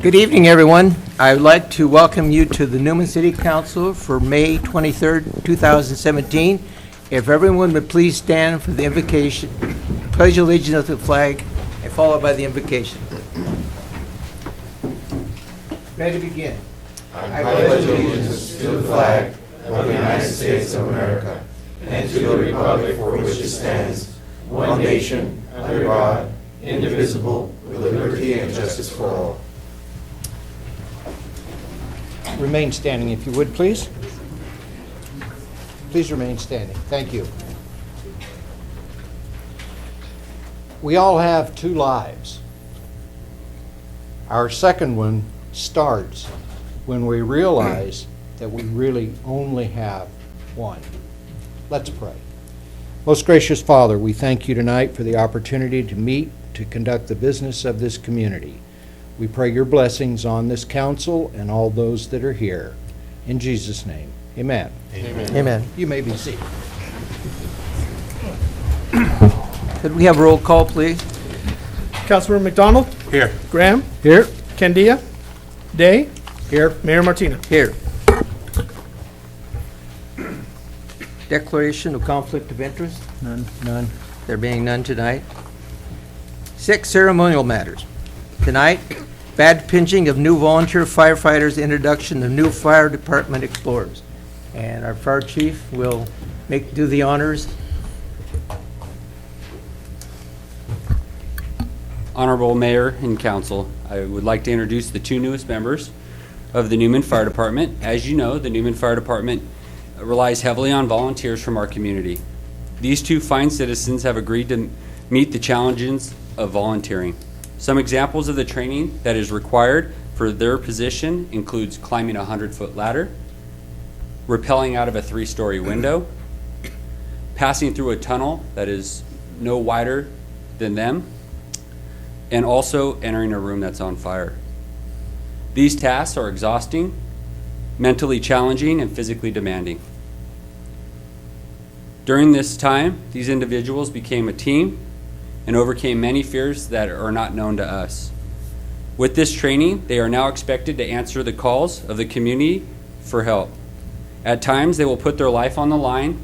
Good evening, everyone. I would like to welcome you to the Newman City Council for May 23rd, 2017. If everyone would please stand for the invocation, pledge allegiance to the flag, and followed by the invocation. Ready to begin. I pledge allegiance to the flag of the United States of America and to the republic for which it stands, one nation, under God, indivisible, with liberty and justice for all. Remain standing, if you would, please. Please remain standing. Thank you. We all have two lives. Our second one starts when we realize that we really only have one. Let's pray. Most gracious Father, we thank you tonight for the opportunity to meet to conduct the business of this community. We pray your blessings on this council and all those that are here. In Jesus' name, amen. Amen. Amen. You may be seated. Could we have a roll call, please? Councilmember McDonald? Here. Graham? Here. Candia? Day? Here. Mayor Martina? Here. Declaration of conflict of interest? None. None. There being none tonight. 6, ceremonial matters. Tonight, badge pinching of new volunteer firefighters, introduction of new fire department explorers. And our fire chief will do the honors. Honorable Mayor and Council, I would like to introduce the two newest members of the Newman Fire Department. As you know, the Newman Fire Department relies heavily on volunteers from our community. These two fine citizens have agreed to meet the challenges of volunteering. Some examples of the training that is required for their position includes climbing a 100-foot ladder, rappelling out of a 3-story window, passing through a tunnel that is no wider than them, and also entering a room that's on fire. These tasks are exhausting, mentally challenging, and physically demanding. During this time, these individuals became a team and overcame many fears that are not known to us. With this training, they are now expected to answer the calls of the community for help. At times, they will put their life on the line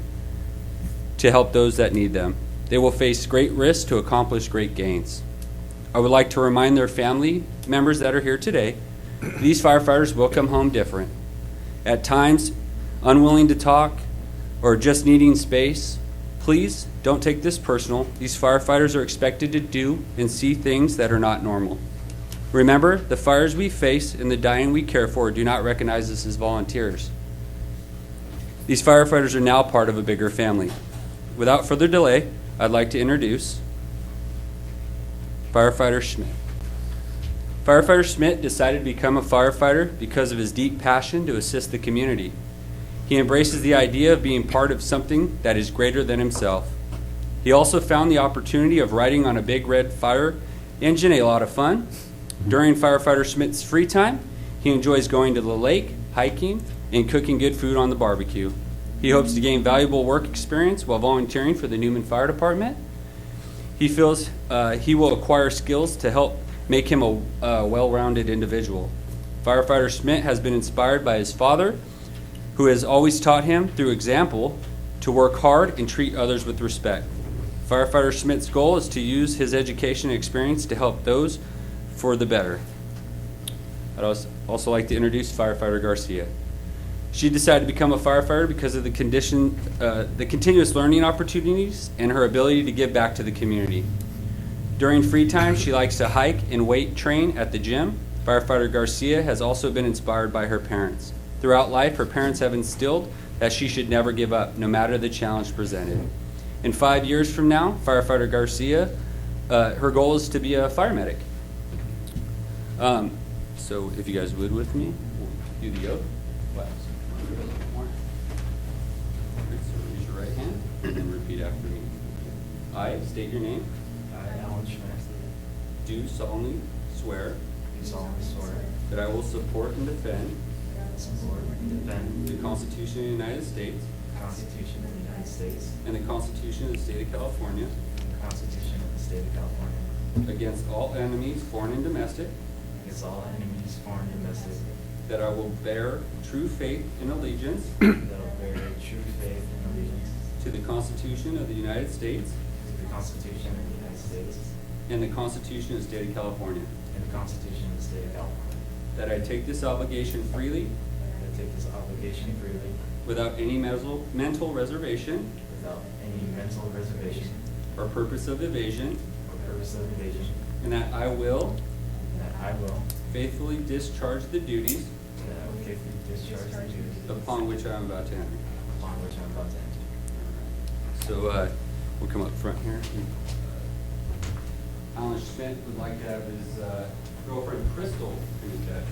to help those that need them. They will face great risks to accomplish great gains. I would like to remind their family members that are here today, these firefighters will come home different. At times, unwilling to talk or just needing space. Please don't take this personal. These firefighters are expected to do and see things that are not normal. Remember, the fires we face and the dying we care for do not recognize us as volunteers. These firefighters are now part of a bigger family. Without further delay, I'd like to introduce Firefighter Schmidt. Firefighter Schmidt decided to become a firefighter because of his deep passion to assist the community. He embraces the idea of being part of something that is greater than himself. He also found the opportunity of riding on a big red fire engine a lot of fun. During Firefighter Schmidt's free time, he enjoys going to the lake, hiking, and cooking good food on the barbecue. He hopes to gain valuable work experience while volunteering for the Newman Fire Department. He feels he will acquire skills to help make him a well-rounded individual. Firefighter Schmidt has been inspired by his father, who has always taught him through example to work hard and treat others with respect. Firefighter Schmidt's goal is to use his education and experience to help those for the better. I'd also like to introduce Firefighter Garcia. She decided to become a firefighter because of the continuous learning opportunities and her ability to give back to the community. During free time, she likes to hike and weight train at the gym. Firefighter Garcia has also been inspired by her parents. Throughout life, her parents have instilled that she should never give up, no matter the challenge presented. In 5 years from now, Firefighter Garcia, her goal is to be a fire medic. So if you guys would with me, we'll do the oath. So raise your right hand and then repeat after me. I state your name. I, Alan Schmidt, Do solemnly swear do solemnly swear that I will support and defend to support and defend the Constitution of the United States the Constitution of the United States and the Constitution of the State of California and the Constitution of the State of California against all enemies, foreign and domestic, against all enemies, foreign and domestic, that I will bear true faith and allegiance that I will bear true faith and allegiance to the Constitution of the United States to the Constitution of the United States and the Constitution of the State of California, and the Constitution of the State of California, that I take this obligation freely that I take this obligation freely without any mental reservation without any mental reservation or purpose of evasion, or purpose of evasion, and that I will and that I will faithfully discharge the duties that I will faithfully discharge the duties upon which I am about to enter. upon which I am about to enter. So we'll come up front here. Alan Schmidt would like to have his girlfriend Crystal do that.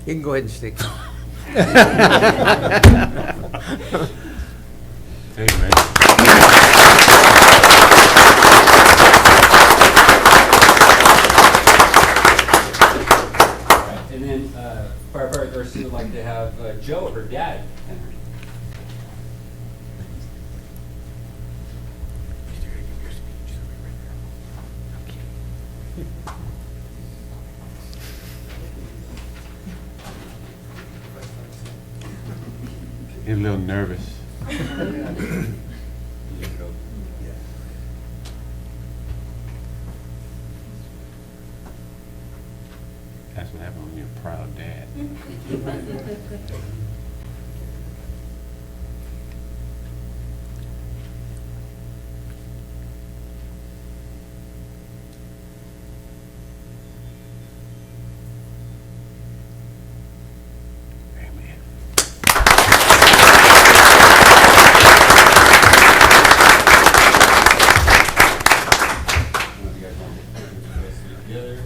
You can go ahead and stick. Hey, man. And then Firefighter Garcia would like to have Joe, her dad, enter. He's a little nervous. That's what happens when you're a proud dad. Amen. You guys want to put your guys together?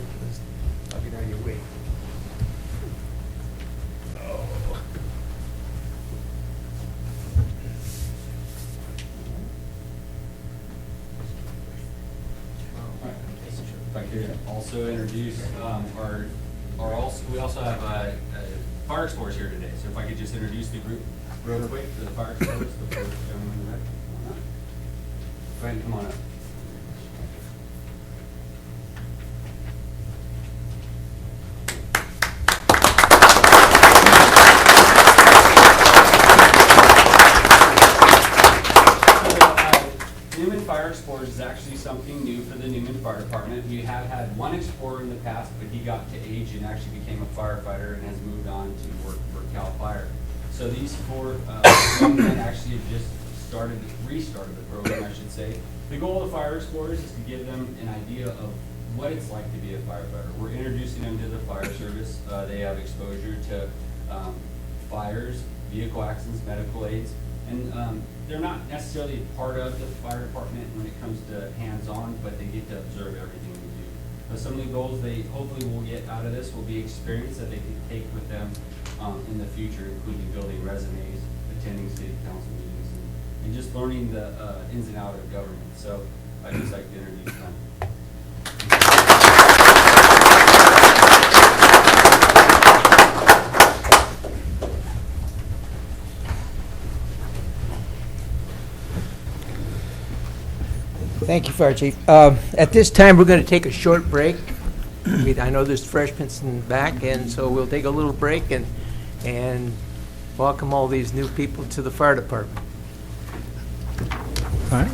I'll get out of your way. If I could also introduce we also have fire explorers here today. So if I could just introduce the group real quick for the fire explorers before the gentleman in red. Come on up. Go ahead and come on up. Newman Fire Explorers is actually something new for the Newman Fire Department. We have had one explorer in the past, but he got to age and actually became a firefighter and has moved on to work for CAL FIRE. So these four young men actually have just restarted the program, I should say. The goal of the Fire Explorers is to give them an idea of what it's like to be a firefighter. We're introducing them to the fire service. They have exposure to fires, vehicle accidents, medical aids, and they're not necessarily part of the fire department when it comes to hands-on, but they get to observe everything we do. Some of the goals they hopefully will get out of this will be experience that they can take with them in the future, including building resumes, attending city council meetings, and just learning the ins and outs of government. So I'd just like to introduce them. Thank you, Fire Chief. At this time, we're going to take a short break. I know there's freshmen in the back, and so we'll take a little break and welcome all these new people to the fire department. All right.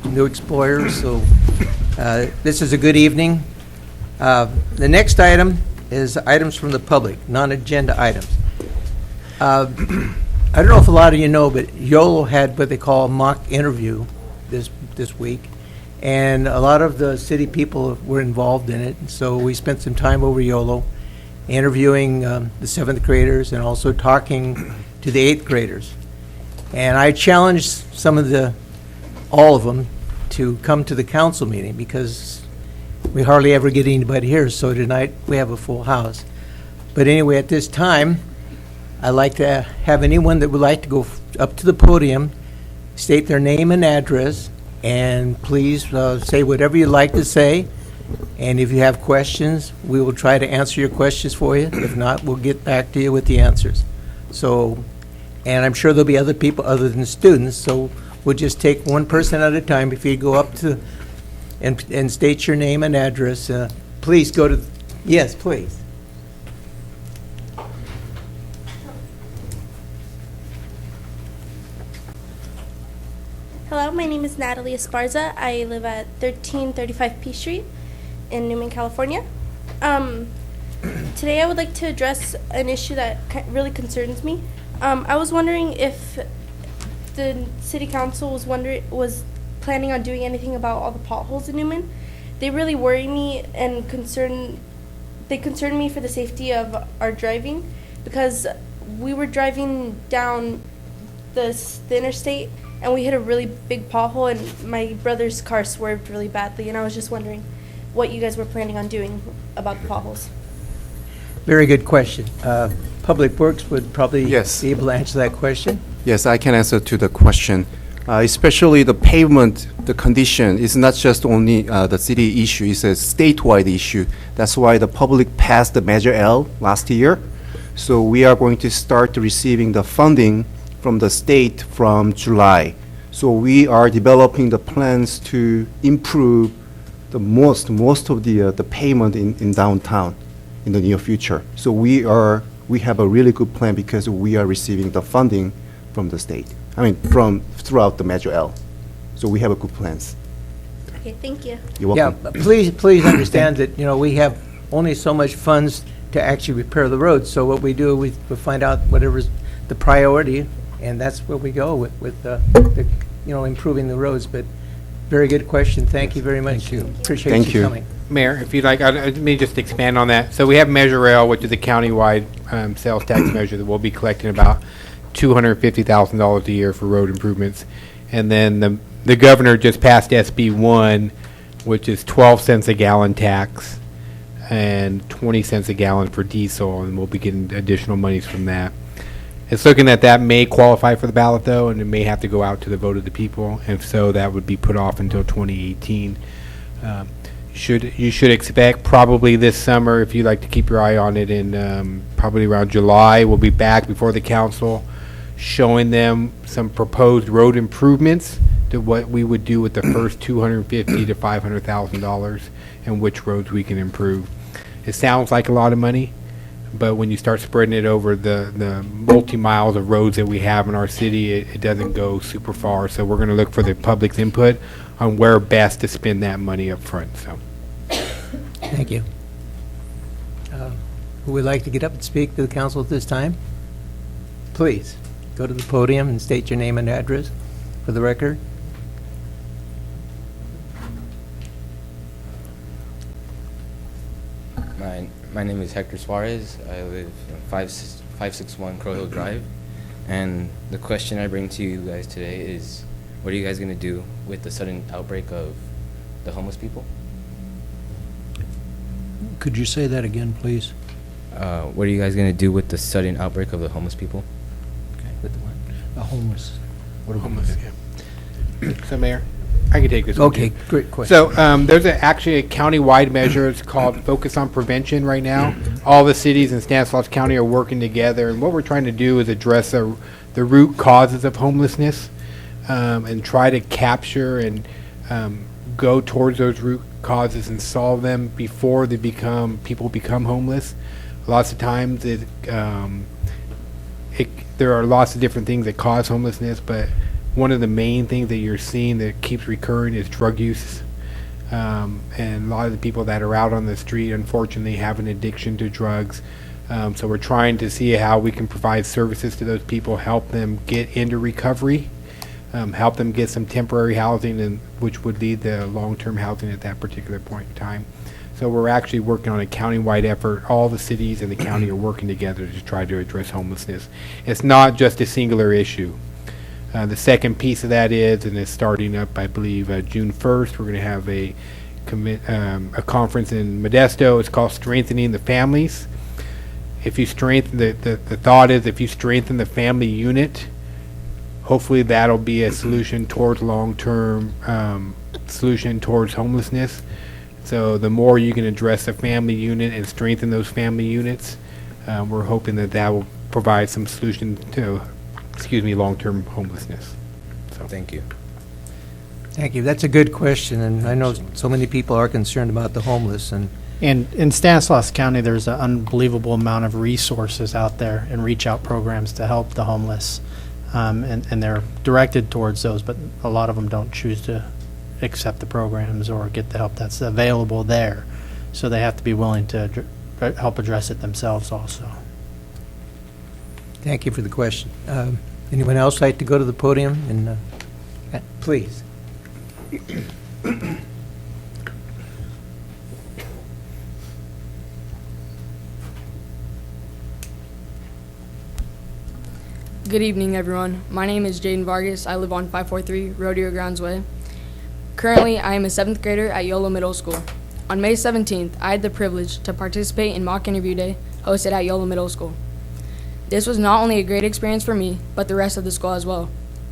new explorers, so this is a good evening. The next item is items from the public, non-agenda items. I don't know if a lot of you know, but YOLO had what they call a mock interview this week, and a lot of the city people were involved in it, so we spent some time over YOLO interviewing the 7th graders and also talking to the 8th graders. And I challenged all of them to come to the council meeting because we hardly ever get anybody here, so tonight we have a full house. But anyway, at this time, I'd like to have anyone that would like to go up to the podium, state their name and address, and please say whatever you'd like to say. And if you have questions, we will try to answer your questions for you. If not, we'll get back to you with the answers. So, and I'm sure there'll be other people other than students, so we'll just take one person at a time. If you go up to and state your name and address, please go to, yes, please. Hello, my name is Natalie Esparza. I live at 1335 P Street in Newman, California. Today I would like to address an issue that really concerns me. I was wondering if the city council was planning on doing anything about all the potholes in Newman. They really worry me and concern me for the safety of our driving, because we were driving down the interstate and we hit a really big pothole and my brother's car swerved really badly, and I was just wondering what you guys were planning on doing about the potholes. Very good question. Public Works would probably Yes. be able to answer that question. Yes, I can answer to the question. Especially the pavement, the condition is not just only the city issue, it's a statewide issue. That's why the public passed the Measure L last year. So we are going to start receiving the funding from the state from July. So we are developing the plans to improve the most of the pavement in downtown in the near future. So we have a really good plan because we are receiving the funding from the state. I mean, from throughout the Measure L. So we have a good plans. Okay, thank you. You're Yeah, welcome. but please understand that, we have only so much funds to actually repair the roads. So what we do, we find out whatever's the priority, and that's where we go with improving the roads. But very good question. Thank you very much. Thank you. Appreciate Thank you you. coming. Mayor, if you'd like, let me just expand on that. So we have Measure L, which is a countywide sales tax measure that we'll be collecting about $250,000 a year for road improvements. And then the governor just passed SB 1, which is 12 cents a gallon tax and 20 cents a gallon for diesel, and we'll be getting additional monies from that. It's looking that may qualify for the ballot, though, and it may have to go out to the vote of the people. If so, that would be put off until 2018. You should expect probably this summer, if you'd like to keep your eye on it, in probably around July, we'll be back before the council showing them some proposed road improvements to what we would do with the first $250,000 to $500,000 and which roads we can improve. It sounds like a lot of money, but when you start spreading it over the multi-miles of roads that we have in our city, it doesn't go super far. So we're going to look for the public's input on where best to spend that money up front. So, Thank you. Who would like to get up and speak to the council at this time? Please, go to the podium and state your name and address for the record. My name is Hector Suarez. I live in 561 Crow Hill Drive. And the question I bring to you guys today is, what are you guys going to do with the sudden outbreak of the homeless people? Could you say that again, please? What are you guys going to do with the sudden outbreak of the homeless people? Okay. With the what? The homeless. What are we homeless, gonna do? yeah. So, Mayor, I can take this one. Okay, too. great question. So there's actually a county-wide measure. It's called Focus on Prevention right now. All the cities in Stanislaus County are working together, and what we're trying to do is address the root causes of homelessness and try to capture and go towards those root causes and solve them before people become homeless. Lots of times there are lots of different things that cause homelessness, but one of the main things that you're seeing that keeps recurring is drug use. And a lot of the people that are out on the street, unfortunately, have an addiction to drugs. So we're trying to see how we can provide services to those people, help them get into recovery, help them get some temporary housing, and which would lead to long-term housing at that particular point in time. So we're actually working on a county-wide effort. All the cities and the county are working together to try to address homelessness. It's not just a singular issue. The second piece of that is, and it's starting up, I believe, June 1st, we're going to have a conference in Modesto. It's called Strengthening the Families. If you strengthen, the thought is if you strengthen the family unit, hopefully that'll be a solution towards long-term solution towards homelessness. So the more you can address the family unit and strengthen those family units, we're hoping that that will provide some solution to, long-term homelessness. So Thank you. Thank you. That's a good question, and I know so many people are concerned about the homeless, and And in Stanislaus County, there's an unbelievable amount of resources out there and reach-out programs to help the homeless. And they're directed towards those, but a lot of them don't choose to accept the programs or get the help that's available there. So they have to be willing to help address it themselves also. thank you for the question. Anyone else like to go to the podium? And please. Good evening, everyone. My name is Jaden Vargas. I live on 543 Rodrigo Granados Way. Currently, I am a 7th grader at Yolo Middle School. On May 17th, I had the privilege to participate in Mock Interview Day hosted at Yolo Middle School. This was not only a great experience for me, but the rest of the school as well.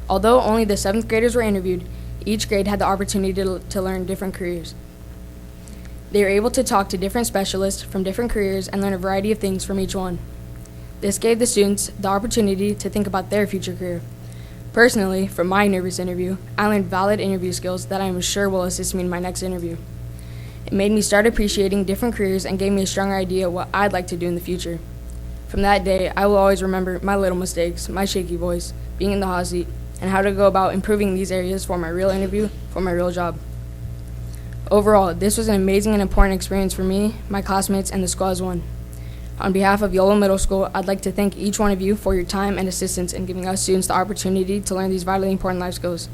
Although only the 7th graders were interviewed, each grade had the opportunity to learn different careers. They were able to talk to different specialists from different careers and learn a variety of things from each one. This gave the students the opportunity to think about their future career. Personally, from my nervous interview, I learned valid interview skills that I am sure will assist me in my next interview. It made me start appreciating different careers and gave me a stronger idea of what I'd like to do in the future. From that day, I will always remember my little mistakes, my shaky voice, being in the hot seat, and how to go about improving these areas for my real interview, for my real job. Overall, this was an amazing and important experience for me, my classmates, and the school as one. On behalf of Yolo Middle School, I'd like to thank each one of you for your time and assistance in giving us students the opportunity to learn these vitally important life skills.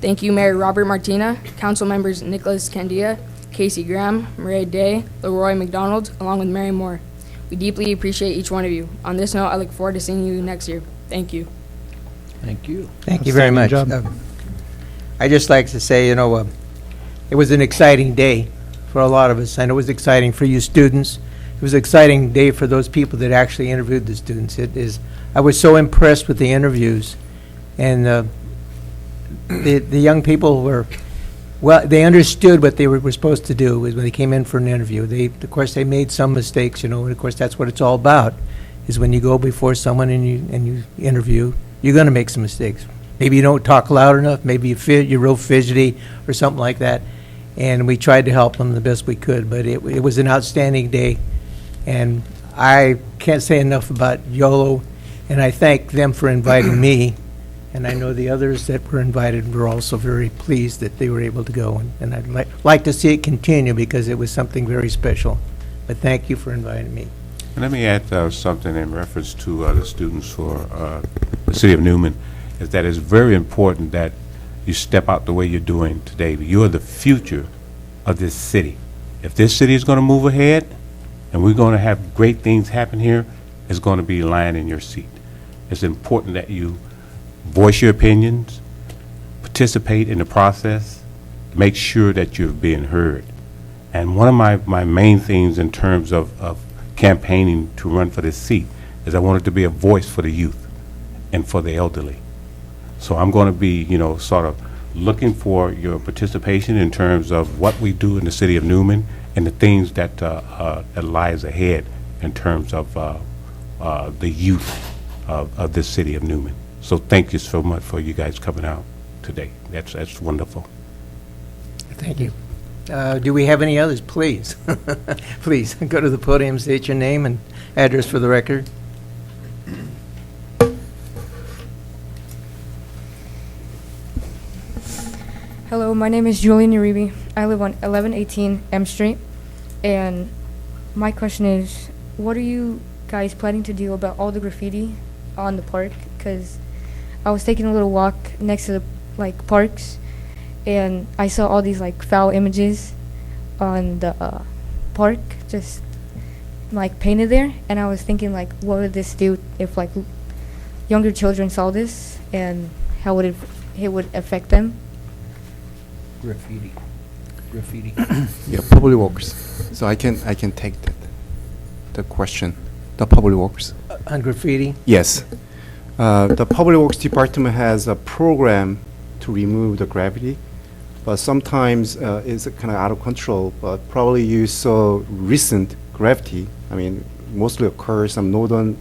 Thank you, Mayor Robert Martina, Council Members Nicholas Candia, Casey Graham, Maria Day, Leroy McDonald, along with Mary Moore. We deeply appreciate each one of you. On this note, I look forward to seeing you next year. Thank you. Thank you. Thank you very much. I'd just like to say, it was an exciting day for a lot of us. I know it was exciting for you students. It was an exciting day for those people that actually interviewed the students. I was so impressed with the interviews, and the young people were, well, they understood what they were supposed to do when they came in for an interview. Of course, they made some mistakes, and of course, that's what it's all about, is when you go before someone and you interview, you're going to make some mistakes. Maybe you don't talk loud enough, maybe you're real fidgety or something like that, and we tried to help them the best we could, but it was an outstanding day. And I can't say enough about YOLO, and I thank them for inviting me. And I know the others that were invited were also very pleased that they were able to go. And I'd like to see it continue because it was something very special. But thank you for inviting me. And let me add something in reference to the students for the city of Newman, is that it's very important that you step out the way you're doing today. You're the future of this city. If this city is going to move ahead, and we're going to have great things happen here, it's going to be lying in your seat. It's important that you voice your opinions, participate in the process, make sure that you're being heard. And one of my main things in terms of campaigning to run for this seat is I wanted to be a voice for the youth and for the elderly. So I'm going to be, sort of looking for your participation in terms of what we do in the city of Newman and the things that lies ahead in terms of the youth of this city of Newman. So thank you so much for you guys coming out today. That's wonderful. Thank you. Do we have any others? Please. Please, go to the podium, state your name and address for the record. Hello, my name is Julian Uribe. I live on 1118 M Street. And my question is, what are you guys planning to do about all the graffiti on the park? Because I was taking a little walk next to the parks, and I saw all these foul images on the park, just painted there. And I was thinking what would this do if younger children saw this, and how would it would affect them? Graffiti. Yeah, public works. So I can take the question. The public works. On graffiti? Yes. The public works department has a program to remove the graffiti, but sometimes it's kind of out of control. But probably you saw recent graffiti. I mean, mostly occurs some northern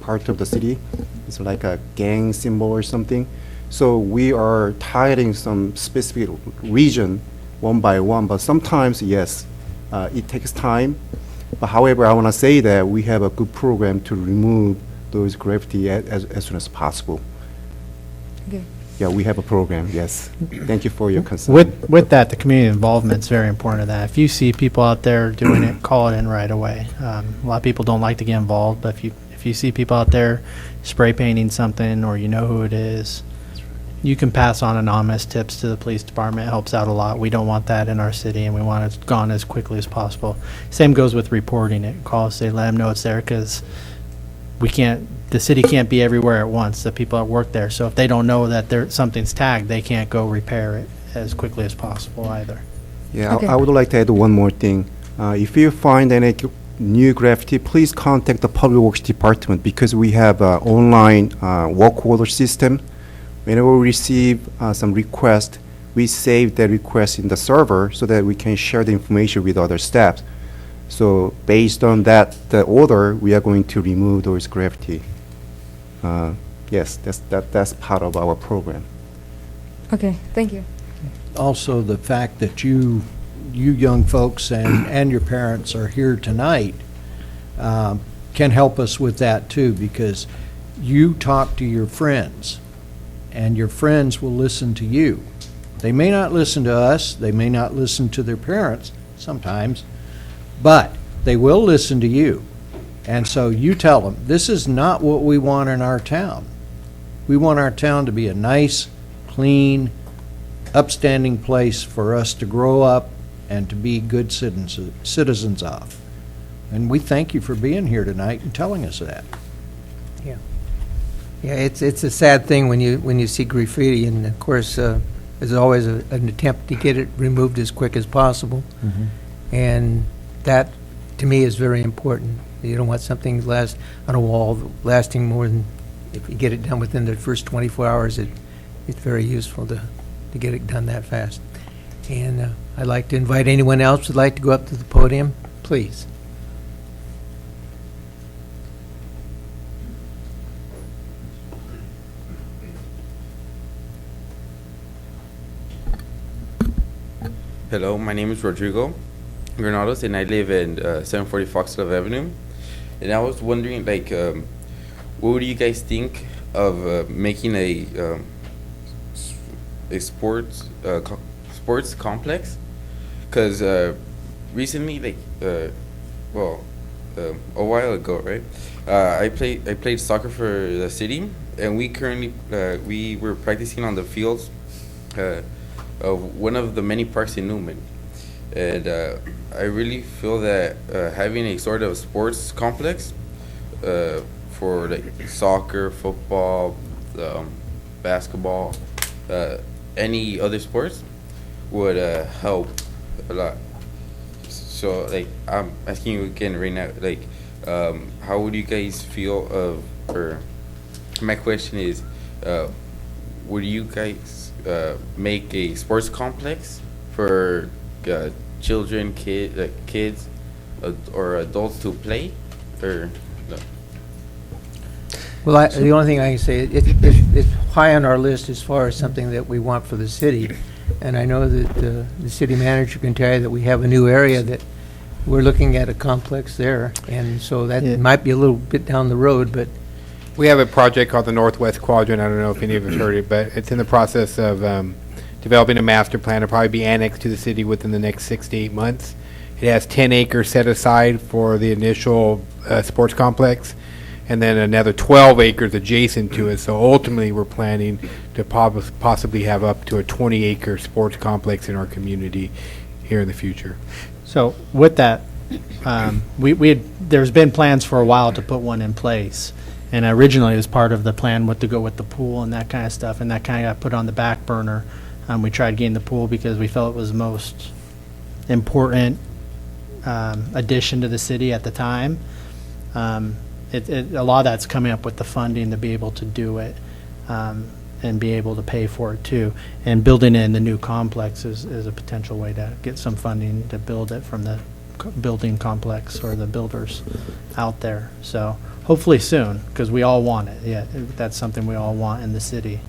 part of the city. It's like a gang symbol or something. So we are targeting some specific region one by one, but sometimes, yes, it takes time. But however, I want to say that we have a good program to remove those graffiti as soon as possible. Okay. Yeah, we have a program, yes. Thank you for your concern. With that, the community involvement is very important to that. If you see people out there doing it, call it in right away. A lot of people don't like to get involved, but if you see people out there spray painting something, or you know who it is, you can pass on anonymous tips to the police department. It helps out a lot. We don't want that in our city, and we want it gone as quickly as possible. Same goes with reporting it. Call us, let them know it's there, because the city can't be everywhere at once, the people that work there. So if they don't know that something's tagged, they can't go repair it as quickly as possible either. Yeah, Okay. I would like to add one more thing. If you find any new graffiti, please contact the Public Works Department, because we have an online work order system. Whenever we receive some request, we save the request in the server so that we can share the information with other staff. So based on that, the order, we are going to remove those graffiti. Yes, that's part of our program. Okay, thank you. Also, the fact that you young folks and your parents are here tonight can help us with that too, because you talk to your friends, and your friends will listen to you. They may not listen to us, they may not listen to their parents sometimes, but they will listen to you. And so you tell them, this is not what we want in our town. We want our town to be a nice, clean, upstanding place for us to grow up and to be good citizens of. And we thank you for being here tonight and telling us that. Yeah, it's a sad thing when you see graffiti, and of course, there's always an attempt to get it removed as quick as possible. And that, to me, is very important. You don't want something on a wall lasting more than, if you get it done within the first 24 hours, it's very useful to get it done that fast. And I'd like to invite anyone else who'd like to go up to the podium, please. Hello, my name is Rodrigo Granados, and I live in 740 Foxglove Avenue. And I was wondering, what do you guys think of making a sports complex? Because recently, a while ago, right? I played soccer for the city, and we were practicing on the fields of one of the many parks in Newman. And I really feel that having a sort of sports complex for soccer, football, basketball, any other sports would help a lot. So I'm asking you again right now, how would you guys feel or my question is, would you guys make a sports complex for children, kids, or adults to play, or no? Well, the only thing I can say, it's high on our list as far as something that we want for the city. And I know that the city manager can tell you that we have a new area that we're looking at a complex there. And so that might be a little bit down the road, but We have a project called the Northwest Quadrant. I don't know if any of you have heard it, but it's in the process of developing a master plan. It'll probably be annexed to the city within the next 6 to 8 months. It has 10 acres set aside for the initial sports complex, and then another 12 acres adjacent to it. So ultimately, we're planning to possibly have up to a 20-acre sports complex in our community here in the future. So with that, there's been plans for a while to put one in place. And originally, it was part of the plan to go with the pool and that kind of stuff, and that kind of got put on the back burner. We tried getting the pool because we felt it was the most important addition to the city at the time. A lot of that's coming up with the funding to be able to do it and be able to pay for it too. And building in the new complex is a potential way to get some funding to build it from the building complex or the builders out there. So hopefully soon, because we all want it. Yeah, that's something we all want in the city.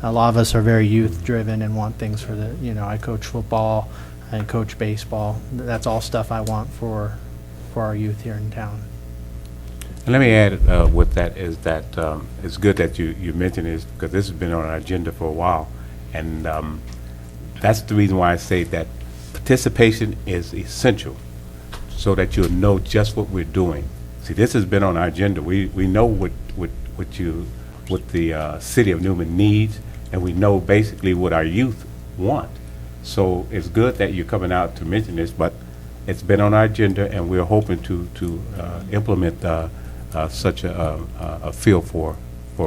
A lot of us are very youth-driven and want things for the, I coach football and coach baseball. That's all stuff I want for our youth here in town. And let me add with that is that it's good that you mentioned this, because this has been on our agenda for a while. And that's the reason why I say that participation is essential, so that you'll know just what we're doing. See, this has been on our agenda. We know what the city of Newman needs, and we know basically what our youth want. So it's good that you're coming out to mention this, but it's been on our agenda, and we're hoping to implement such a feel for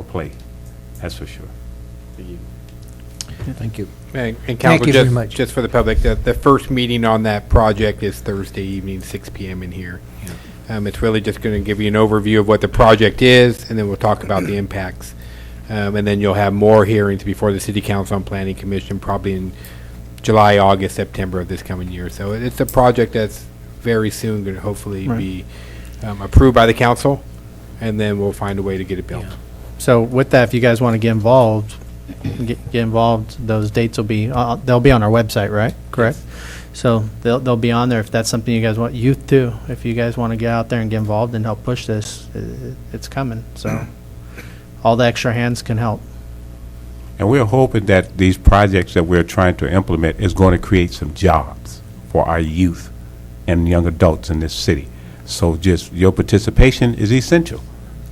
play. That's for sure. Thank you. And Thank Council, you very much. just for the public, the first meeting on that project is Thursday evening, 6 p.m. in here. It's really just going to give you an overview of what the project is, and then we'll talk about the impacts. And then you'll have more hearings before the City Council and Planning Commission, probably in July, August, September of this coming year. So it's a project that's very soon going to hopefully be approved by the council, and then we'll find a way to get it built. Yeah. So with that, if you guys want to get involved, those dates will be, they'll be on our website, right? Correct? So they'll be on there if that's something you guys want. Youth too, if you guys want to get out there and get involved and help push this, it's coming. So all the extra hands can help. And we're hoping that these projects that we're trying to implement is going to create some jobs for our youth and young adults in this city. So just your participation is essential.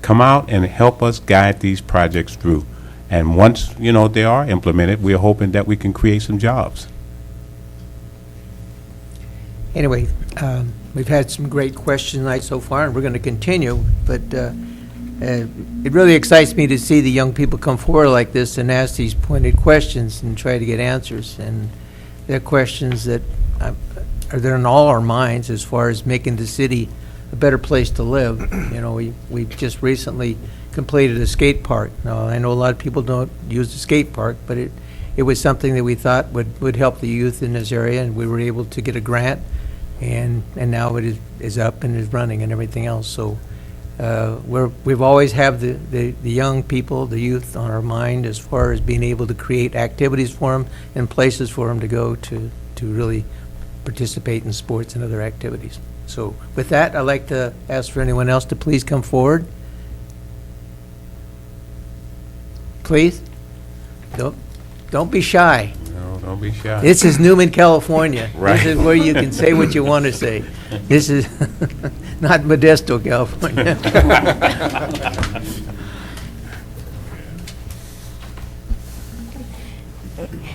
Come out and help us guide these projects through. And once, they are implemented, we're hoping that we can create some jobs. Anyway, we've had some great questions tonight so far, and we're going to continue, but it really excites me to see the young people come forward like this and ask these pointed questions and try to get answers. And they're questions that are there in all our minds as far as making the city a better place to live. We just recently completed a skate park. Now, I know a lot of people don't use the skate park, but it was something that we thought would help the youth in this area, and we were able to get a grant, and now it is up and is running and everything else. So we've always have the young people, the youth on our mind as far as being able to create activities for them and places for them to go to really participate in sports and other activities. So with that, I'd like to ask for anyone else to please come forward. Please. Don't be shy. No, don't be shy. This is Newman, California. Right. This is where you can say what you want to say. This is not Modesto, California.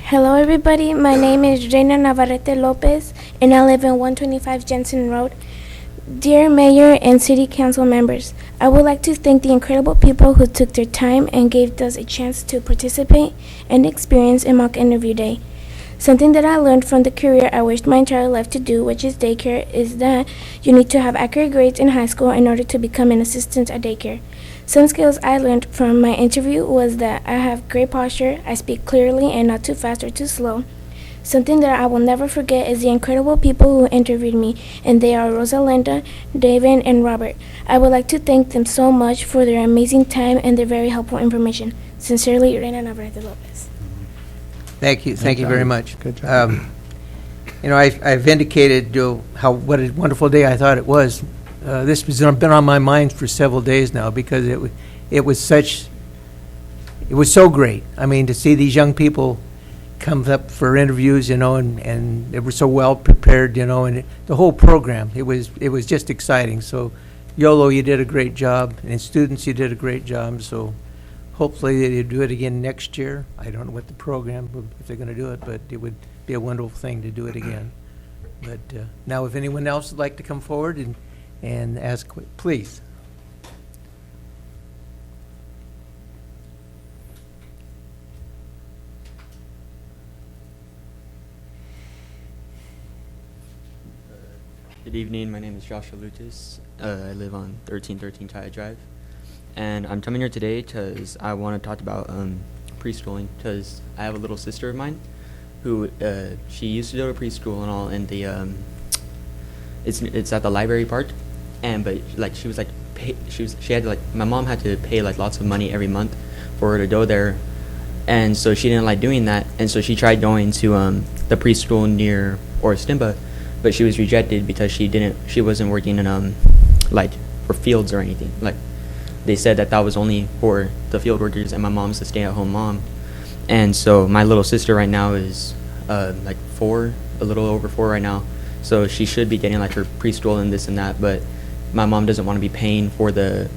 Hello, everybody. My name is Reina Navarrete Lopez, and I live in 125 Jensen Road. Dear Mayor and City Council members, I would like to thank the incredible people who took their time and gave us a chance to participate and experience a mock interview day. Something that I learned from the career I wished my entire life to do, which is daycare, is that you need to have accurate grades in high school in order to become an assistant at daycare. Some skills I learned from my interview was that I have great posture, I speak clearly and not too fast or too slow. Something that I will never forget is the incredible people who interviewed me, and they are Rosalinda, David, and Robert. I would like to thank them so much for their amazing time and their very helpful information. Sincerely, Reina Navarrete Lopez. Thank you. Thank you very much. Good job. I've indicated what a wonderful day I thought it was. This has been on my mind for several days now because it was so great. I mean, to see these young people comes up for interviews, and they were so well prepared, and the whole program, it was just exciting. So, Yolo, you did a great job, and students, you did a great job. So, hopefully they do it again next year. I don't know what the program, if they're going to do it, but it would be a wonderful thing to do it again. But now, if anyone else would like to come forward and ask, please. Good evening. My name is Joshua Luchus. I live on 1313 Taya Drive. And I'm coming here today because I want to talk about preschooling, because I have a little sister of mine who she used to go to preschool and all, and it's at the library part, but like she had to, like, my mom had to pay like lots of money every month for her to go there, and so she didn't like doing that, and so she tried going to the preschool near Oristimba, but she was rejected because she wasn't working in like for fields or anything. Like, they said that was only for the field workers, and my mom's a stay-at-home mom. And so my little sister right now is like 4, a little over 4 right now. So she should be getting like her preschool and this and that, but my mom doesn't want to be paying for the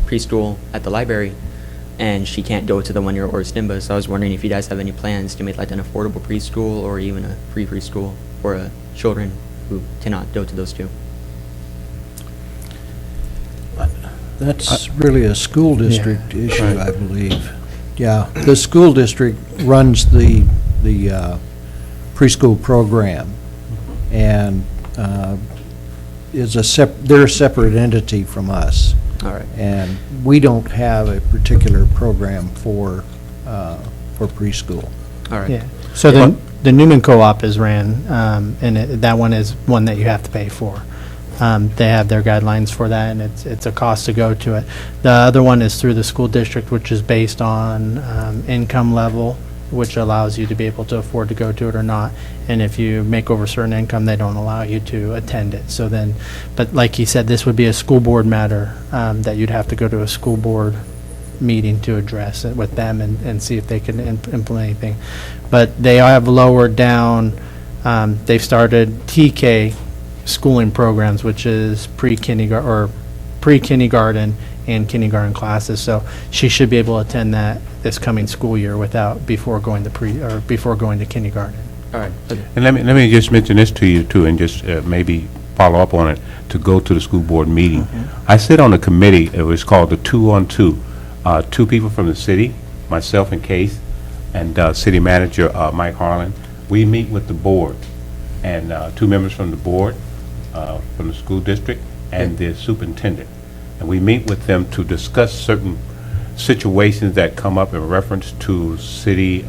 preschool at the library, and she can't go to the one near Oristimba. So I was wondering if you guys have any plans to make like an affordable preschool or even a free preschool for children who cannot go to those two. That's really a school district issue, I believe. Yeah, the school district runs the preschool program, and they're a separate entity from us. All right. And we don't have a particular program for preschool. All right. Yeah. So the Newman Co-op is ran, and that one is one that you have to pay for. They have their guidelines for that, and it's a cost to go to it. The other one is through the school district, which is based on income level, which allows you to be able to afford to go to it or not. And if you make over a certain income, they don't allow you to attend it. So then, but like he said, this would be a school board matter that you'd have to go to a school board meeting to address it with them and see if they can implement anything. But they have lowered down, they've started TK schooling programs, which is pre-kindergarten and kindergarten classes. So she should be able to attend that this coming school year before going to kindergarten. All right. And let me just mention this to you too, and just maybe follow up on it, to go to the school board meeting. I sit on a committee. It was called the 2-on-2. 2 people from the city, myself and Case, and city manager Mike Harlan. We meet with the board, and 2 members from the board, from the school district, and the superintendent. And we meet with them to discuss certain situations that come up in reference to city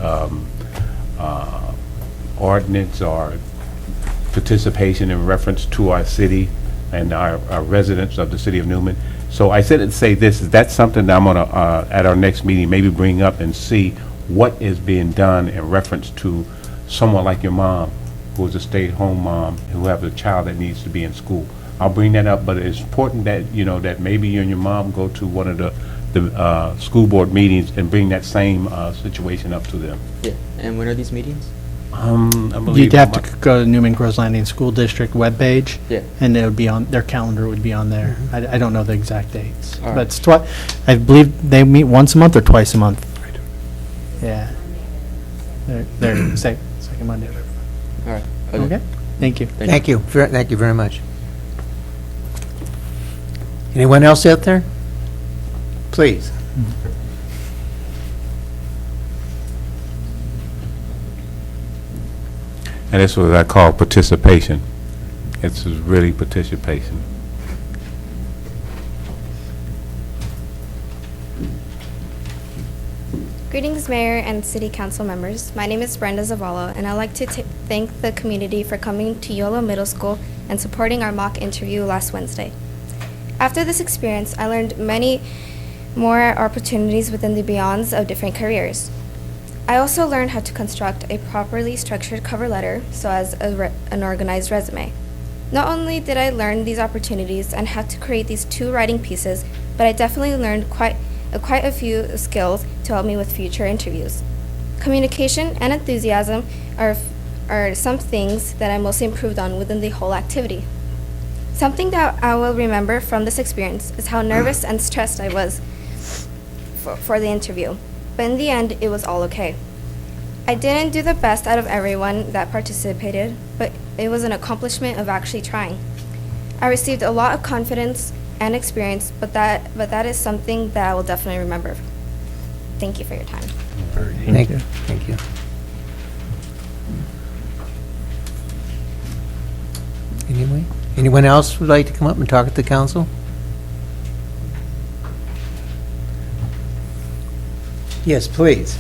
ordinance or participation in reference to our city and our residents of the city of Newman. So I said to say this, is that something that I'm going to, at our next meeting, maybe bring up and see what is being done in reference to someone like your mom, who is a stay-at-home mom, who has a child that needs to be in school. I'll bring that up, but it's important that, that maybe you and your mom go to one of the school board meetings and bring that same situation up to them. Yeah. And when are these meetings? I believe You'd have to go to Newman Groves Landing School District webpage, Yeah. and it would be on, their calendar would be on there. I don't know the exact dates. All right. But it's I believe they meet once a month or twice a month. Yeah. They're second Monday. All right. Okay, thank you. Thank you. Thank you very much. Anyone else out there? Please. And this is what I call participation. It's really participation. Greetings, Mayor and City Council members. My name is Brenda Zavala, and I'd like to thank the community for coming to Yolo Middle School and supporting our mock interview last Wednesday. After this experience, I learned many more opportunities within the beyonds of different careers. I also learned how to construct a properly structured cover letter so as an organized resume. Not only did I learn these opportunities and had to create these 2 writing pieces, but I definitely learned quite a few skills to help me with future interviews. Communication and enthusiasm are some things that I mostly improved on within the whole activity. Something that I will remember from this experience is how nervous and stressed I was for the interview, but in the end, it was all okay. I didn't do the best out of everyone that participated, but it was an accomplishment of actually trying. I received a lot of confidence and experience, but that is something that I will definitely remember. Thank you for your time. Thank you. Thank you. Anyway, anyone else would like to come up and talk at the council? Yes, please.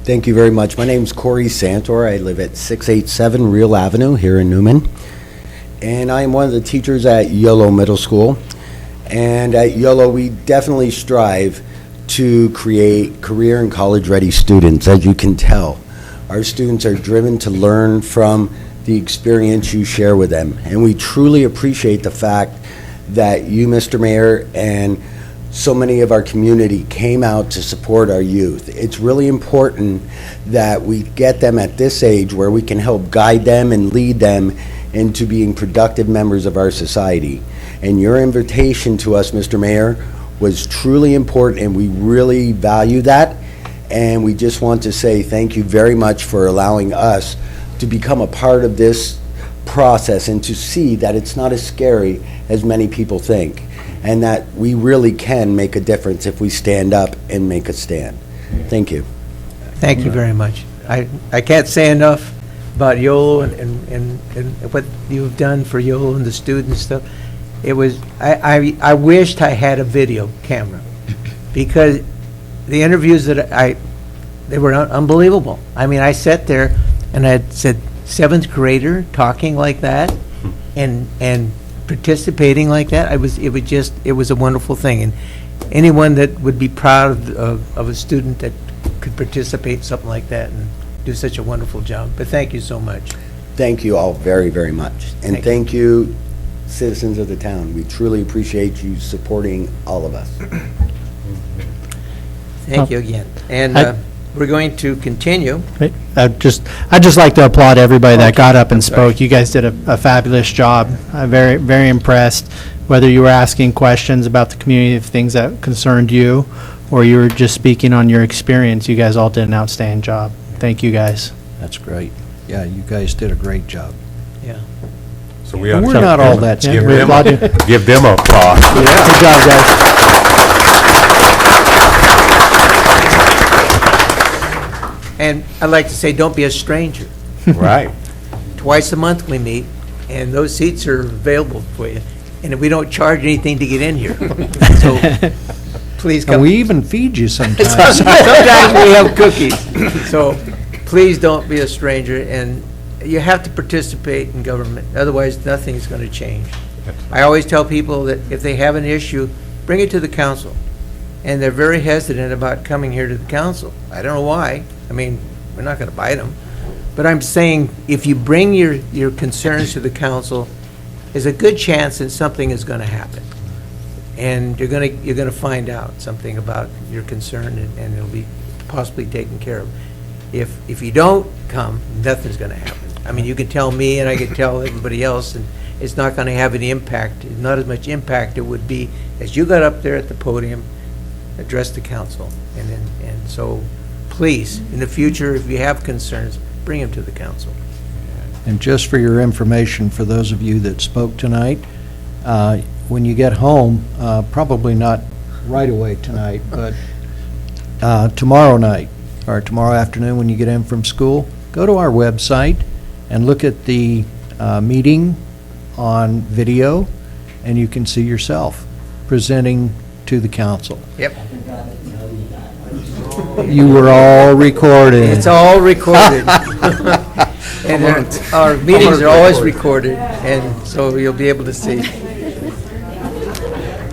Thank you very much. My name's Corey Santor. I live at 687 Real Avenue here in Newman. And I am one of the teachers at Yolo Middle School. And at Yolo, we definitely strive to create career and college-ready students, as you can tell. Our students are driven to learn from the experience you share with them. And we truly appreciate the fact that you, Mr. Mayor, and so many of our community came out to support our youth. It's really important that we get them at this age where we can help guide them and lead them into being productive members of our society. And your invitation to us, Mr. Mayor, was truly important, and we really value that. And we just want to say thank you very much for allowing us to become a part of this process and to see that it's not as scary as many people think, and that we really can make a difference if we stand up and make a stand. Thank you. Thank you very much. I can't say enough about YOLO and what you've done for YOLO and the students stuff. It was, I wished I had a video camera, because the interviews that they were unbelievable. I mean, I sat there and I said, 7th grader talking like that and participating like that. It was a wonderful thing. And anyone that would be proud of a student that could participate in something like that and do such a wonderful job. But thank you so much. Thank you all very, very much. And thank you, citizens of the town. We truly appreciate you supporting all of us. Thank you again. And we're going to continue. I'd just like to applaud everybody that got up and spoke. You guys did a fabulous job. I'm very, very impressed. Whether you were asking questions about the community of things that concerned you, or you were just speaking on your experience, you guys all did an outstanding job. Thank you, guys. That's great. Yeah, you guys did a great job. Yeah. So we And we're not all that give scary. give them applause. Yeah. Good job, guys. And I'd like to say, don't be a stranger. Right. Twice a month we meet, and those seats are available for you. And we don't charge anything to get in here. So please come. And we even feed you sometimes. Sometimes we have cookies. So please don't be a stranger, and you have to participate in government. Otherwise, nothing's going to change. I always tell people that if they have an issue, bring it to the council. And they're very hesitant about coming here to the council. I don't know why. I mean, we're not going to bite them. But I'm saying, if you bring your concerns to the council, there's a good chance that something is going to happen. And you're going to find out something about your concern, and it'll be possibly taken care of. If you don't come, nothing's going to happen. I mean, you can tell me, and I can tell everybody else, and it's not going to have any impact, not as much impact it would be as you got up there at the podium, addressed the council. And so, please, in the future, if you have concerns, bring them to the council. And just for your information, for those of you that spoke tonight, when you get home, probably not right away tonight, but tomorrow night or tomorrow afternoon when you get in from school, go to our website and look at the meeting on video, and you can see yourself presenting to the council. Yep. You were all recorded. It's all recorded. And our meetings are always recorded, and so you'll be able to see.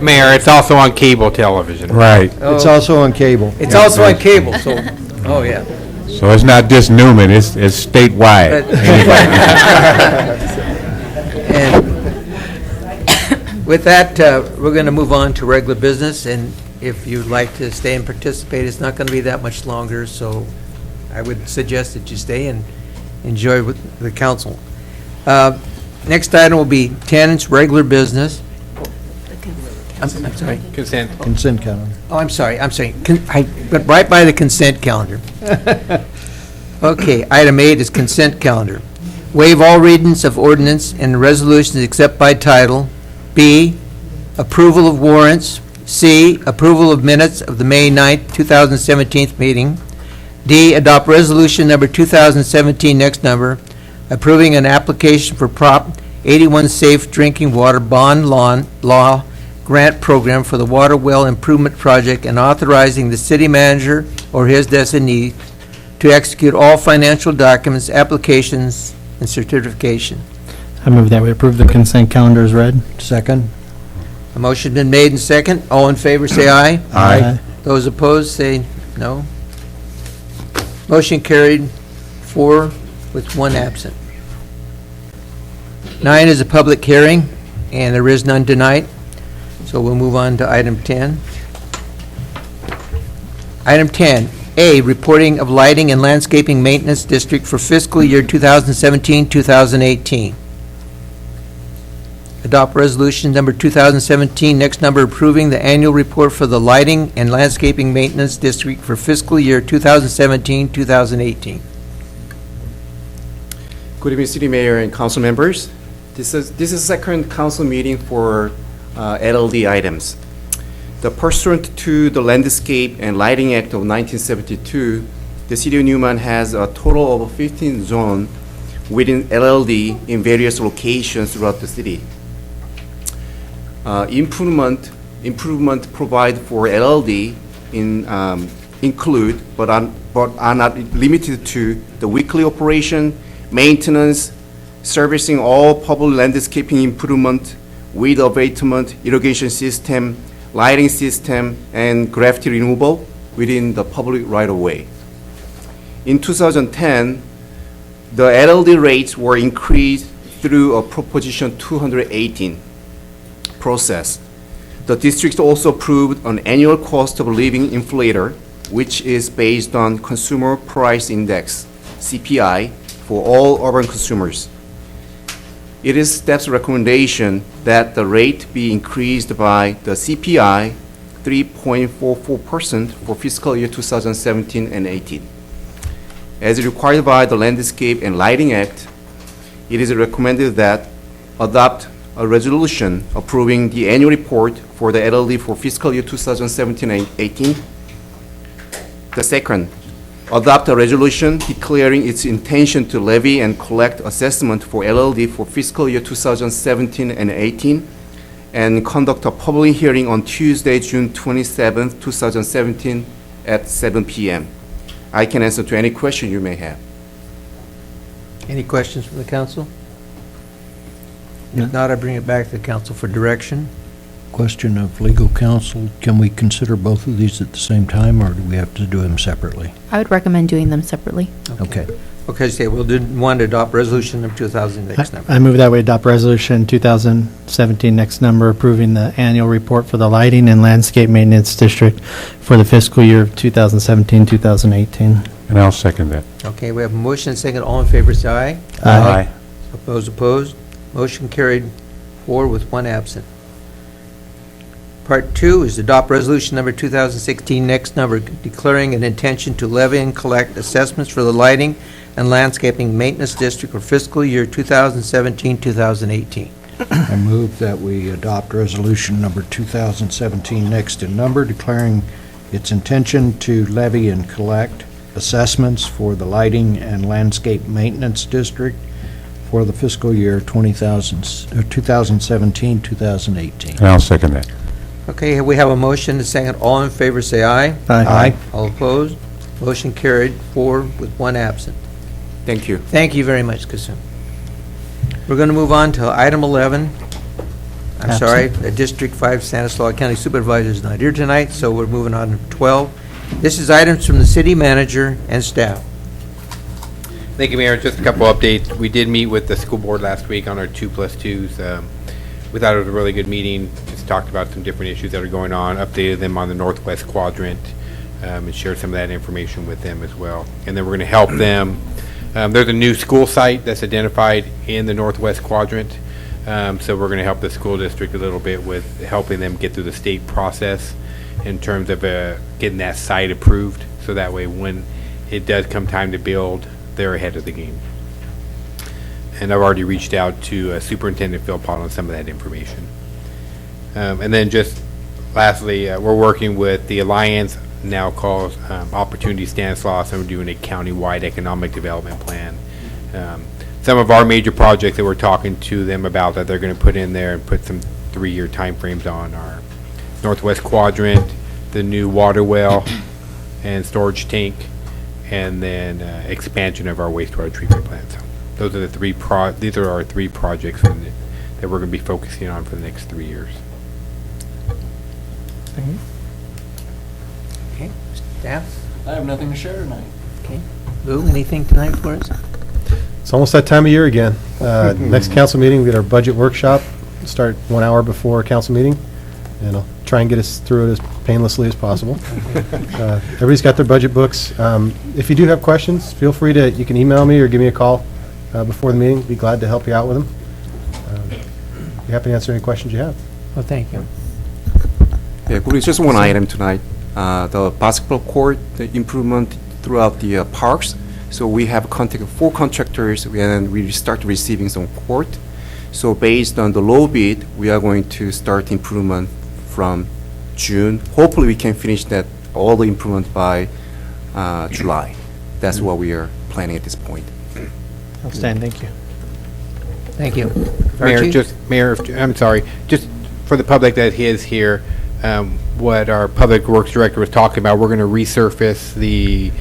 Mayor, it's also on cable television. Right. It's also on cable. It's also on cable, so, oh, yeah. So it's not just Newman, it's statewide. With that, we're going to move on to regular business, and if you'd like to stay and participate, it's not going to be that much longer, so I would suggest that you stay and enjoy with the council. Next item will be 10, it's regular business. I'm sorry. Consent. Consent calendar. Oh, I'm sorry. I went right by the consent calendar. Okay, item 8 is consent calendar. Waive all readings of ordinance and resolutions except by title. B, approval of warrants. C, approval of minutes of the May 9th, 2017 meeting. D, adopt resolution number 2017, next number, approving an application for Prop 81 Safe Drinking Water Bond Law Grant Program for the Water Well Improvement Project and authorizing the city manager or his designee to execute all financial documents, applications, and certification. I move that we approve the consent calendar as read. Second. A motion been made and second. All in favor, say aye. Aye. Those opposed, say no. Motion carried, 4 with 1 absent. 9 is a public hearing, and there is none tonight, so we'll move on to item 10. Item 10, A, reporting of lighting and landscaping maintenance district for fiscal year 2017-2018. Adopt resolution number 2017, next number, approving the annual report for the lighting and landscaping maintenance district for fiscal year 2017-2018. Good evening, City Mayor and council members. This is second council meeting for LLD items. Pursuant to the Landscape and Lighting Act of 1972, the City of Newman has a total of 15 zones within LLD in various locations throughout the city. Improvement provide for LLD include, but are not limited to, the weekly operation, maintenance, servicing all public landscaping improvement, weed abatement, irrigation system, lighting system, and graffiti removal within the public right-of-way. In 2010, the LLD rates were increased through a Proposition 218 process. The district also approved an annual cost of living inflator, which is based on Consumer Price Index, CPI, for all urban consumers. It is staff's recommendation that the rate be increased by the CPI 3.44% for fiscal year 2017 and 18. As required by the Landscape and Lighting Act, it is recommended that adopt a resolution approving the annual report for the LLD for fiscal year 2017 and 18. The second, adopt a resolution declaring its intention to levy and collect assessment for LLD for fiscal year 2017 and 18, and conduct a public hearing on Tuesday, June 27, 2017 at 7 p.m. I can answer to any question you may have. Any questions from the council? If not, I bring it back to the council for direction. Question of legal counsel, can we consider both of these at the same time, or do we have to do them separately? I would recommend doing them separately. Okay. Okay, so we'll do one to adopt resolution number 2000 next number. I move that we adopt resolution 2017, next number, approving the annual report for the lighting and landscape maintenance district for the fiscal year of 2017-2018. And I'll second that. Okay, we have a motion and second. All in favor, say aye. Aye. Opposed? Motion carried, 4 with 1 absent. Part 2 is adopt resolution number 2016, next number, declaring an intention to levy and collect assessments for the lighting and landscaping maintenance district for fiscal year 2017-2018. I move that we adopt resolution number 2017 next in number, declaring its intention to levy and collect assessments for the lighting and landscape maintenance district for the fiscal year 2017-2018. And I'll second that. Okay, we have a motion and second. All in favor, say aye. Aye. All opposed? Motion carried, 4 with 1 absent. Thank you. Thank you very much, Kasum. We're going to move on to item 11. I'm sorry, the District 5 Stanislaus County Supervisor is not here tonight, so we're moving on to 12. This is items from the city manager and staff. Thank you, Mayor. Just a couple updates. We did meet with the school board last week on our 2+2s. we thought it was a really good meeting. Just talked about some different issues that are going on, updated them on the Northwest Quadrant, and shared some of that information with them as well. And then we're going to help them. There's a new school site that's identified in the Northwest Quadrant. So we're going to help the school district a little bit with helping them get through the state process in terms of getting that site approved. So that way when it does come time to build, they're ahead of the game. And I've already reached out to Superintendent Philpott on some of that information. And then just lastly, we're working with the Alliance, now called Opportunity Stanislaus, and we're doing a county-wide economic development plan. Some of our major projects that we're talking to them about that they're going to put in there and put some 3-year timeframes on are Northwest Quadrant, the new water well and storage tank, and then expansion of our wastewater treatment plant. So those are the these are our 3 projects that we're going to be focusing on for the next 3 years. Okay, staff? I have nothing to share tonight. Okay. Lou, anything tonight for us? It's almost that time of year again. Next council meeting, we get our budget workshop, start 1 hour before council meeting, and I'll try and get us through it as painlessly as possible. Everybody's got their budget books. If you do have questions, feel free to, you can email me or give me a call before the meeting. Be glad to help you out with them. Be happy to answer any questions you have. Well, thank you. Yeah, but it's just one item tonight. The basketball court, the improvement throughout the parks. So we have contacted 4 contractors and we start receiving some quote. So based on the low bid, we are going to start improvement from June. Hopefully we can finish that, all the improvement by July. That's what we are planning at this point. Outstanding, thank you. Thank you. Mayor, I'm sorry, just for the public that is here, what our Public Works Director was talking about, we're going to resurface the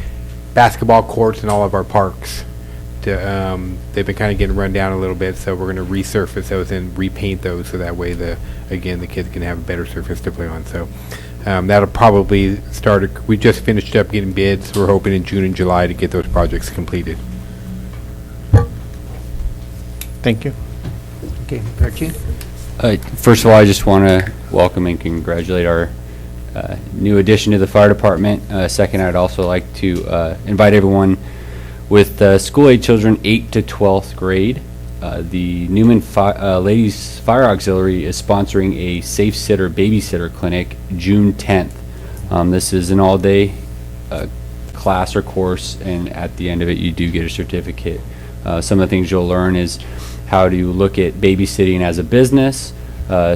basketball courts in all of our parks. They've been kind of getting run down a little bit, so we're going to resurface those and repaint those so that way the kids can have a better surface to play on. So that'll probably start. We just finished up getting bids. We're hoping in June and July to get those projects completed. Thank you. Okay, Archie? First of all, I just want to welcome and congratulate our new addition to the fire department. Second, I'd also like to invite everyone with school-age children 8 to 12th grade. The Newman Ladies Fire Auxiliary is sponsoring a Safe Sitter Babysitter Clinic June 10th. This is an all-day class or course, and at the end of it, you do get a certificate. Some of the things you'll learn is how to look at babysitting as a business,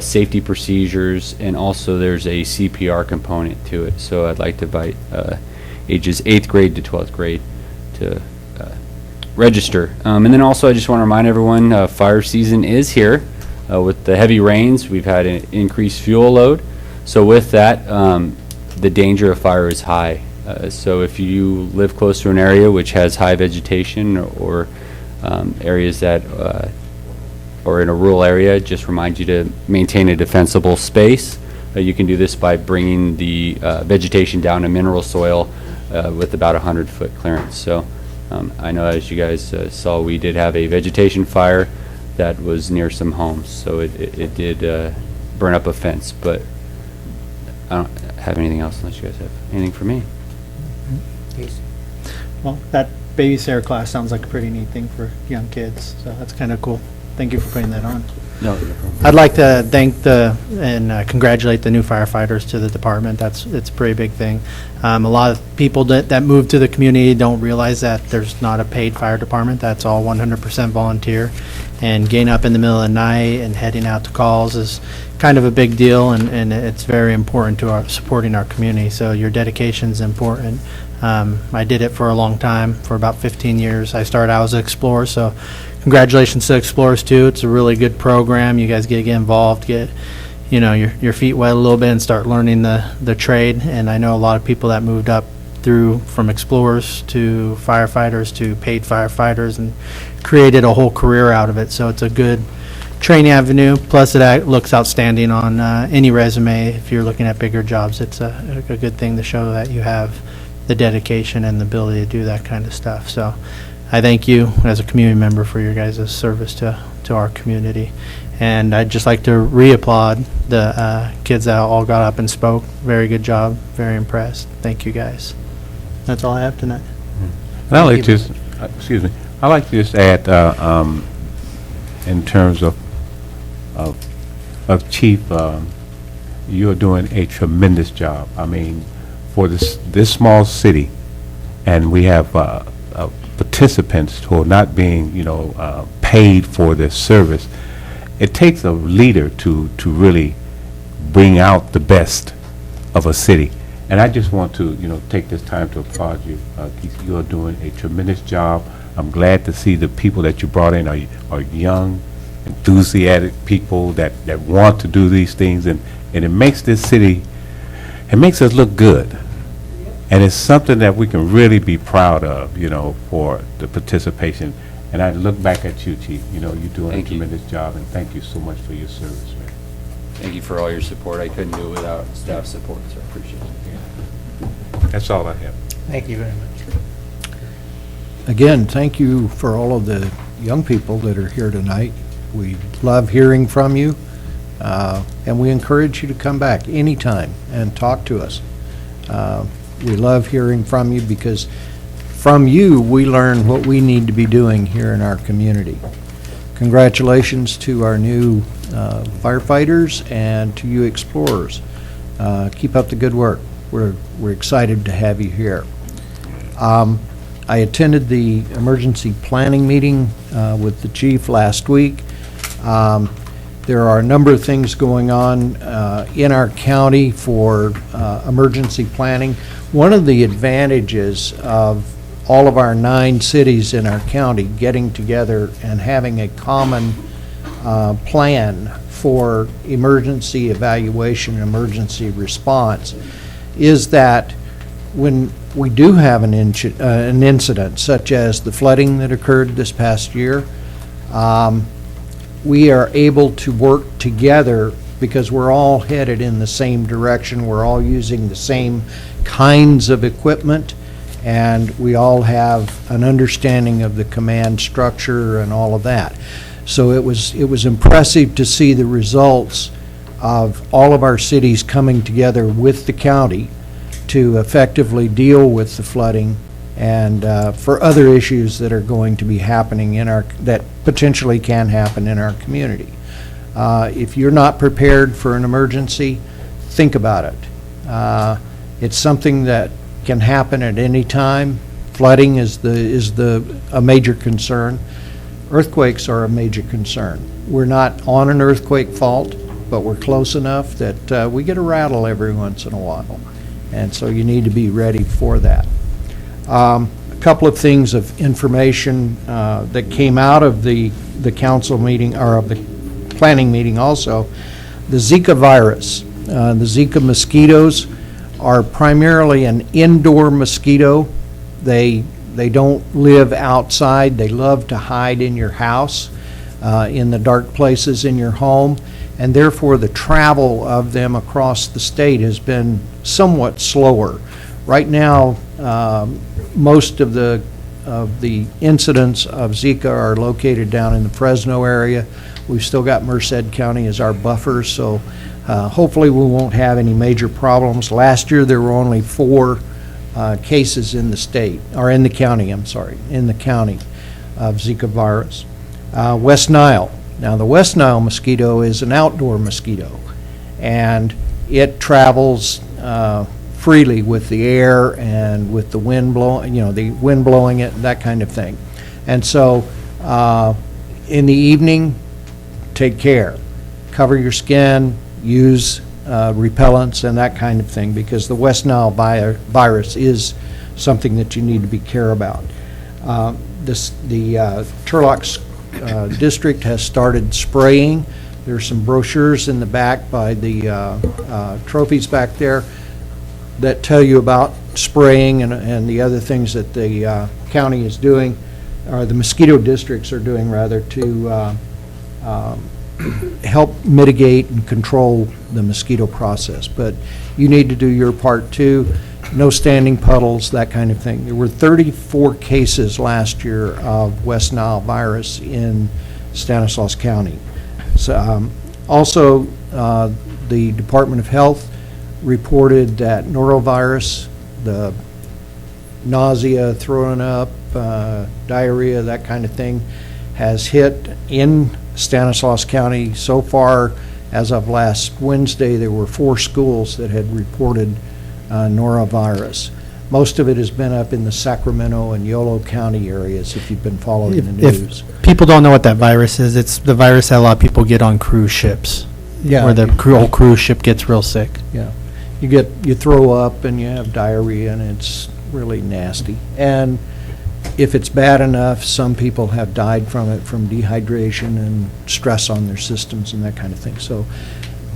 safety procedures, and also there's a CPR component to it. So I'd like to invite ages 8th grade to 12th grade to register. And then also I just want to remind everyone fire season is here. With the heavy rains, we've had an increased fuel load. So with that, the danger of fire is high. So if you live close to an area which has high vegetation or areas that or in a rural area, just remind you to maintain a defensible space. You can do this by bringing the vegetation down to mineral soil with about 100-foot clearance. So I know, as you guys saw, we did have a vegetation fire that was near some homes, so it did burn up a fence, but I don't have anything else unless you guys have anything for me. Well, that babysitter class sounds like a pretty neat thing for young kids, so that's kind of cool. Thank you for putting that on. No. I'd like to thank and congratulate the new firefighters to the department. It's a pretty big thing. A lot of people that move to the community don't realize that there's not a paid fire department. That's all 100% volunteer. And getting up in the middle of the night and heading out to calls is kind of a big deal, and it's very important to supporting our community. So your dedication is important. I did it for a long time, for about 15 years. I started out as an explorer, so congratulations to Explorers too. It's a really good program. You guys get involved, get your feet wet a little bit and start learning the trade. And I know a lot of people that moved up through from Explorers to firefighters to paid firefighters and created a whole career out of it. So it's a good training avenue. Plus it looks outstanding on any resume. If you're looking at bigger jobs, it's a good thing to show that you have the dedication and the ability to do that kind of stuff. So I thank you as a community member for your guys' service to our community. And I'd just like to re-applaud the kids that all got up and spoke. Very good job. Very impressed. Thank you, guys. That's all I have tonight. And I'd like to, excuse me, I'd like to just add, in terms of Chief, you're doing a tremendous job. I mean, for this small city, and we have participants who are not being, paid for this service. It takes a leader to really bring out the best of a city. And I just want to, take this time to applaud you. Keith, you are doing a tremendous job. I'm glad to see the people that you brought in are young, enthusiastic people that want to do these things, and it makes this city, it makes us look good. And it's something that we can really be proud of, for the participation. And I look back at you, Chief, you're doing a tremendous job, and thank you so much for your service, man. Thank you for all your support. I couldn't do it without staff support, so I appreciate it. That's all I have. Thank you very much. Again, thank you for all of the young people that are here tonight. We love hearing from you, and we encourage you to come back anytime and talk to us. We love hearing from you because from you, we learn what we need to be doing here in our community. Congratulations to our new firefighters and to you explorers. Keep up the good work. We're excited to have you here. I attended the emergency planning meeting with the chief last week. There are a number of things going on in our county for emergency planning. One of the advantages of all of our 9 cities in our county getting together and having a common plan for emergency evaluation and emergency response is that when we do have an incident such as the flooding that occurred this past year, we are able to work together because we're all headed in the same direction. We're all using the same kinds of equipment, and we all have an understanding of the command structure and all of that. So it was impressive to see the results of all of our cities coming together with the county to effectively deal with the flooding and for other issues that are going to be happening that potentially can happen in our community. If you're not prepared for an emergency, think about it. It's something that can happen at any time. Flooding is a major concern. Earthquakes are a major concern. We're not on an earthquake fault, but we're close enough that we get a rattle every once in a while. And so you need to be ready for that. A couple of things of information that came out of the council meeting, or of the planning meeting also. The Zika virus, the Zika mosquitoes are primarily an indoor mosquito. They don't live outside. They love to hide in your house, in the dark places in your home, and therefore the travel of them across the state has been somewhat slower. Right now, most of the incidents of Zika are located down in the Fresno area. We've still got Merced County as our buffer, so hopefully we won't have any major problems. Last year there were only 4 cases in the state, or in the county, I'm sorry, in the county of Zika virus. West Nile. Now the West Nile mosquito is an outdoor mosquito, and it travels freely with the air and with the wind blowing, the wind blowing it, that kind of thing. And so in the evening, take care. Cover your skin, use repellents and that kind of thing, because the West Nile virus is something that you need to be care about. The Turlock district has started spraying. There's some brochures in the back by the trophies back there that tell you about spraying and the other things that the county is doing, or the mosquito districts are doing rather, to help mitigate and control the mosquito process. But you need to do your part too. No standing puddles, that kind of thing. There were 34 cases last year of West Nile virus in Stanislaus County. So, also, the Department of Health reported that norovirus, the nausea, throwing up, diarrhea, that kind of thing, has hit in Stanislaus County. So far, as of last Wednesday, there were 4 schools that had reported norovirus. Most of it has been up in the Sacramento and Yolo County areas, if you've been following the news. If people don't know what that virus is, it's the virus that a lot of people get on cruise ships. Yeah. Where the whole cruise ship gets real sick. Yeah. You throw up and you have diarrhea, and it's really nasty. And if it's bad enough, some people have died from it, from dehydration and stress on their systems and that kind of thing. So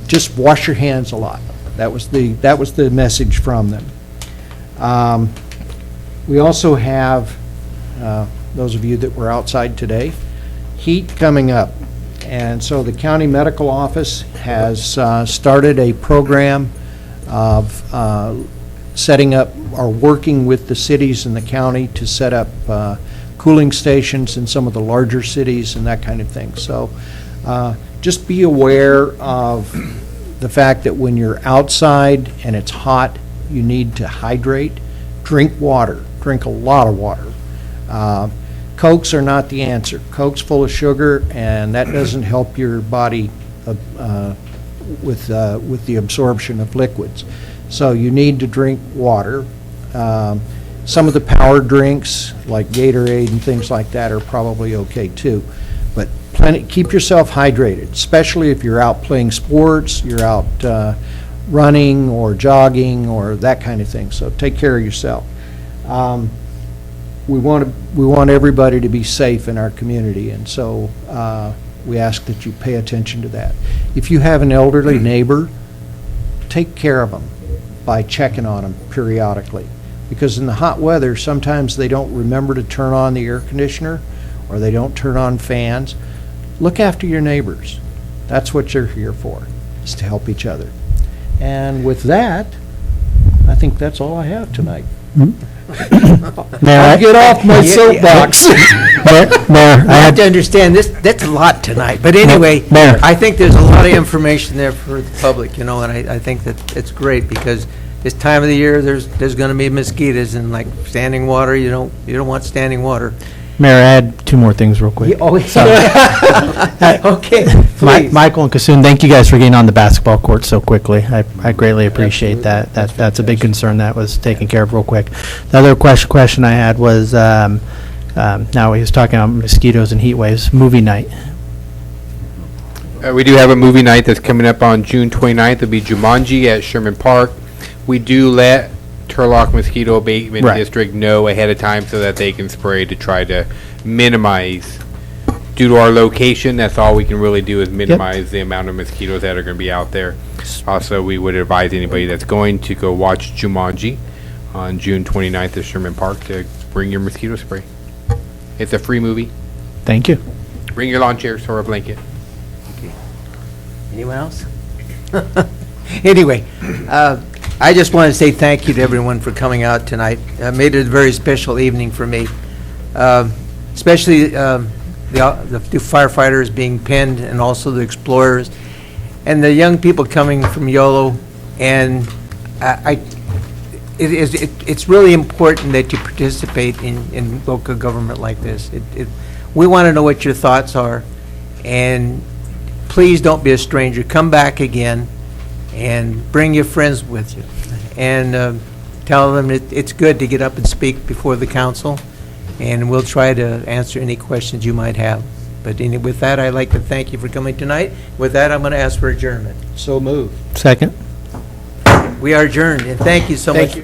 just wash your hands a lot. That was the message from them. We also have, those of you that were outside today, heat coming up. And so the county medical office has started a program of setting up or working with the cities in the county to set up cooling stations in some of the larger cities and that kind of thing. So just be aware of the fact that when you're outside and it's hot, you need to hydrate. Drink water. Drink a lot of water. Cokes are not the answer. Coke's full of sugar, and that doesn't help your body with the absorption of liquids. So you need to drink water. Some of the power drinks, like Gatorade and things like that, are probably okay too. But keep yourself hydrated, especially if you're out playing sports, you're out running or jogging or that kind of thing. So take care of yourself. We want everybody to be safe in our community, and so we ask that you pay attention to that. If you have an elderly neighbor, take care of them by checking on them periodically, because in the hot weather, sometimes they don't remember to turn on the air conditioner or they don't turn on fans. Look after your neighbors. That's what you're here for, is to help each other. And with that, I think that's all I have tonight. I'll get off my soapbox. Mayor, I have to understand this, that's a lot tonight, but anyway, Mayor. I think there's a lot of information there for the public, and I think that it's great, because this time of the year, there's gonna be mosquitoes, and like standing water, you don't want standing water. Mayor, I had 2 more things real quick. Okay, please. Michael and Kassoon, thank you guys for getting on the basketball court so quickly. I greatly appreciate that. That's a big concern that was taken care of real quick. The other question I had was, now he was talking about mosquitoes and heat waves, movie night. We do have a movie night that's coming up on June 29th. It'll be Jumanji at Sherman Park. We do let Turlock Mosquito Abatement Right. District know ahead of time so that they can spray to try to minimize. Due to our location, that's all we can really do is minimize the amount of mosquitoes that are going to be out there. Also, we would advise anybody that's going to go watch Jumanji on June 29th at Sherman Park to bring your mosquito spray. It's a free movie. Thank you. Bring your lawn chairs or a blanket. Anyone else? Anyway, I just want to say thank you to everyone for coming out tonight. Made it a very special evening for me, especially the firefighters being pinned, and also the explorers, and the young people coming from YOLO. And it's really important that you participate in local government like this. We want to know what your thoughts are, and please don't be a stranger. Come back again and bring your friends with you, and tell them it's good to get up and speak before the council, and we'll try to answer any questions you might have. But with that, I'd like to thank you for coming tonight. With that, I'm going to ask for adjournment. So moved. Second. We are adjourned, and thank you so much.